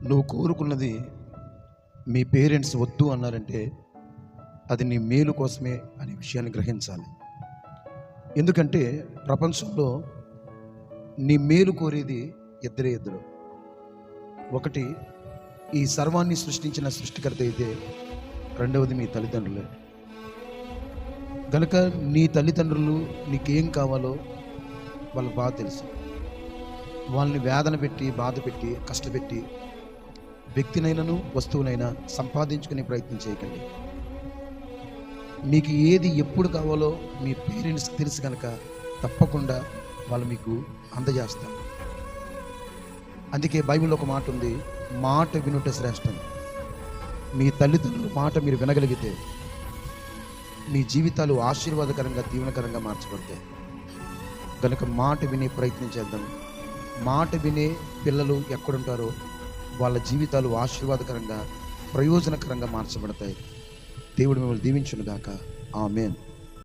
నువ్వు కోరుకున్నది మీ పేరెంట్స్ వద్దు అన్నారంటే అది నీ మేలు కోసమే అనే విషయాన్ని గ్రహించాలి. ఎందుకంటే ప్రపంచంలో నీ మేలు కోరేది ఇద్దరు. ఒకటి ఈ సర్వాన్ని సృష్టించిన సృష్టికర్త అయితే, రెండవది మీ తల్లిదండ్రులే. కనుక నీ తల్లిదండ్రులు నీకేం కావాలో వాళ్ళకి బాగా తెలుసు. వాళ్ళని వేదన పెట్టి, బాధ పెట్టి, కష్టపెట్టి వ్యక్తినైనాను వస్తువునైనా సంపాదించుకునే ప్రయత్నం చేయకండి. మీకు ఏది ఎప్పుడు కావాలో మీ పేరెంట్స్కి తెలుసు కనుక తప్పకుండా వాళ్ళు మీకు అందజేస్తారు. అందుకే బైబిల్లో ఒక మాట ఉంది, మాట వినుట శ్రేష్టం. మీ తల్లిదండ్రుల మాట మీరు వినగలిగితే మీ జీవితాలు ఆశీర్వాదకరంగా, దీవెనకరంగా మార్చబడతాయి. కనుక మాట వినే ప్రయత్నం చేద్దాం. మాట వినే పిల్లలు ఎక్కడుంటారో వాళ్ళ జీవితాలు ఆశీర్వాదకరంగా, ప్రయోజనకరంగా మార్చబడతాయి. దేవుడు మిమ్మల్ని దీవించును గాక. ఆమేన్.